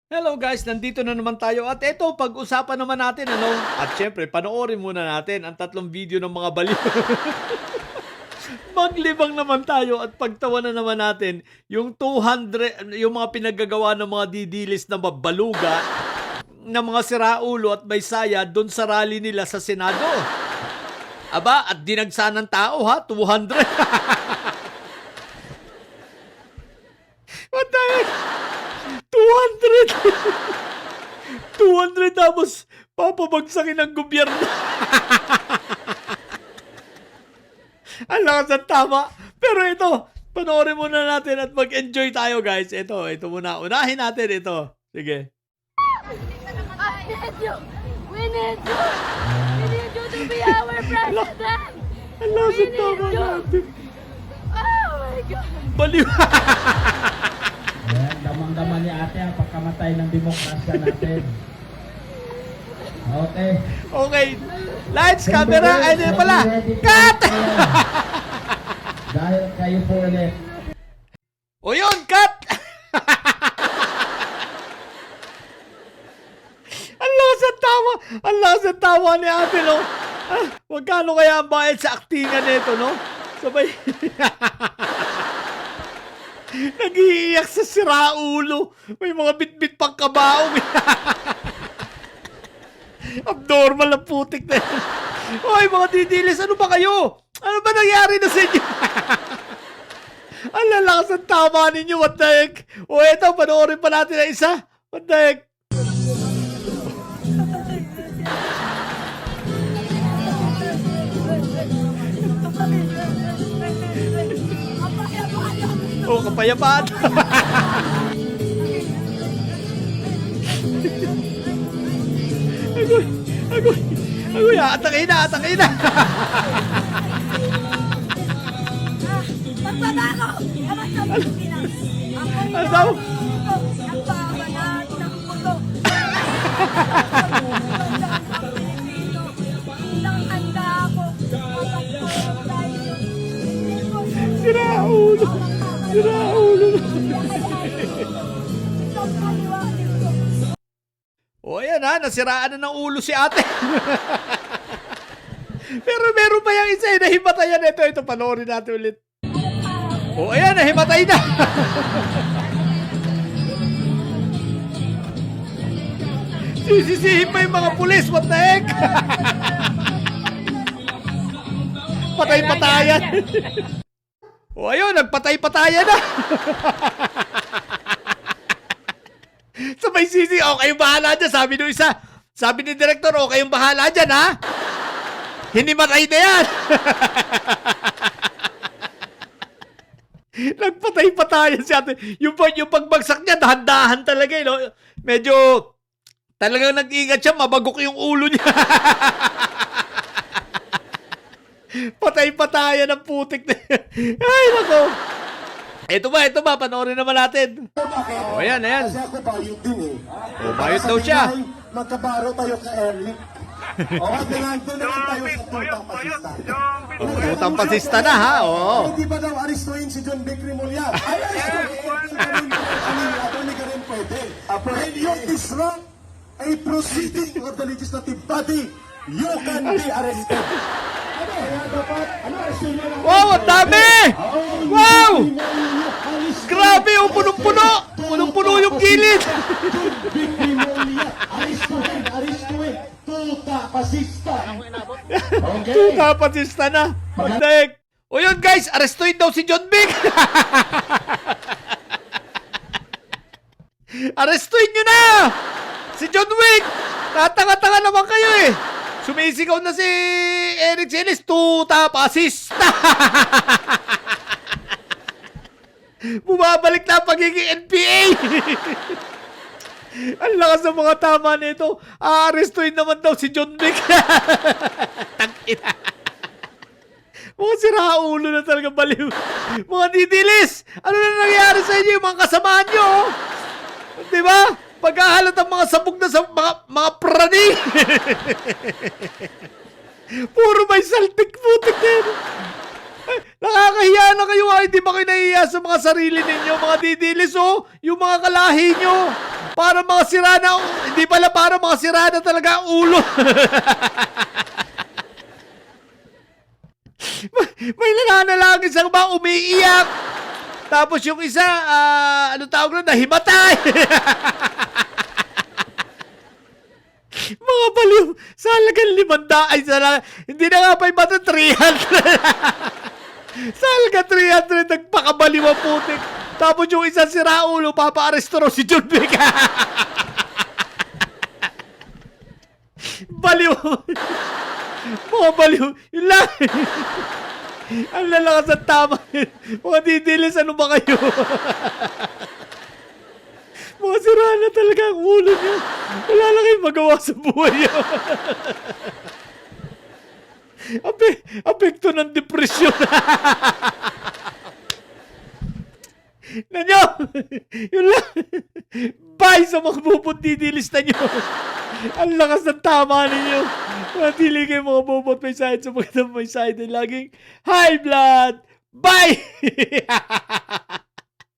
Hello guys, nandito na naman tayo at eto pag-usapan naman natin ano. At syempre, panoorin muna natin ang tatlong video ng mga baliw. Maglibang naman tayo at pagtawanan naman natin yung 200, yung mga pinaggagawa ng mga didilis na babaluga ng mga siraulo at may saya doon sa rally nila sa Senado. Aba, at dinagsa ng tao ha, 200. What the heck? 200! 200 tapos papabagsakin ng gobyerno. Ang lakas ng tama. Pero ito, panoorin muna natin at mag-enjoy tayo guys. Ito muna. Unahin natin ito. Sige. I need you. We need you. We need you to be our president. Ang lakas ng tama you. natin. Oh my God. Baliw. Ayan, damang-daman ni ate ang pagkamatay ng demokrasya natin. Okay. Okay. Lights, camera. Ay, di pala. Cut! Dahil kayo po ulit. O yun, cut! Ang lakas ng tawa. Ang lakas ng tawa ni ate, no? Magkano kaya ang bayad sa aktingan nito, no? Sabay. Nag-iiyak sa siraulo. May mga bit-bit pang kabaong. Abnormal ang putik na yun. Hoy, mga didilis, ano ba kayo? Ano ba nangyari na sa inyo? Ang lalakas ang tama ninyo, what the heck? O eto, panoorin pa natin na isa. What the heck? Oh, kapayapaan. Agoy, agoy, agoy, atangin na, atangin na. Magbabago! Alam sa Pilipinas! Ano daw? Ang babanat ng puto! Ilang handa ako! Siraulo. Siraulo. O ayan ha, nasiraan na ng ulo si ate. Pero meron pa yung isa, nahimatayan. Ito, panoorin natin ulit. O ayan, nahimatay na. Sisisihin pa yung mga pulis, what the heck? Patay-patayan. O ayun, nagpatay-patayan na. Sabay sisi, o kayong bahala dyan. Sabi nung isa, sabi ni direktor, o kayong bahala dyan ha. Hinimatay na yan. Nagpatay-patayan si ate. Yung pagbagsak niya, dahan-dahan talaga. No? Medyo, talagang nag-ingat siya, mabagok yung ulo niya. Patay-patayan ang putik na yan. Ay, nako. Ito ba, panoorin naman natin. O, ayan. Kasi ako bayot din eh. O, bayot daw siya. Magkabaro tayo ka Eric. O, doon naman tayo sa tutang pasista. Utang pasista na ha, oo. Hindi ba daw aristuin si John Vic Remulla? Ay, aristuin. Ako ni Karen pwede. When you disrupt a proceeding of the legislative body, you can be arrested. Wow, ang dami! Wow! Grabe, oh, punong-puno! Punong-puno yung gilid! Aristuin. Tuta pasista. Tuta patista na! What the heck? O yun guys, arestuin daw si John Vic! Arestuin nyo na! Si John Wick! Tatanga-tanga naman kayo eh! Sumisigaw na si Eric Celis, tuta pasista! Bumabalik na ang pagiging NPA! Ang lakas ng mga tama nito. Aarestuin naman daw si John Wick. Tangina. Mga siraulo na talaga, baliw. Mga didilis! Ano na nangyari sa inyo? Yung mga kasamaan nyo, oh? Diba? Pagkahalat ang mga sabog na mga prani. Puro may saltik putik din. Nakakahiya na kayo. Hindi ba kayo nahihiya sa mga sarili ninyo? Mga didilis, oh. Yung mga kalahi nyo. Para mga sirana, hindi pala para mga sirana talaga ang ulo. May nananalangin isang ba umiiyak. Tapos yung isa, ano tawag na, nahimatay. Mga baliw, sa halagang 500, ay hindi na nga pa yung bata, 300. Sa halagang 300, nagpakabaliw ang putik. Tapos yung isa si Raulo, papa-aresto raw si John Wick. Baliw. Mga baliw. Yun lang. Ang lalakas at tama. Mga didilis, ano ba kayo? Mga sira na talaga ang ulo niyo. Wala lang kayong magawa sa buhay niyo. Apekto ng depresyon. Nanyo! Yun lang. Bye sa mga bubot didilista nyo. Ang lakas ng tama ninyo. Matili kayo mga bubot may side sa magandang may side. Laging high blood. Bye!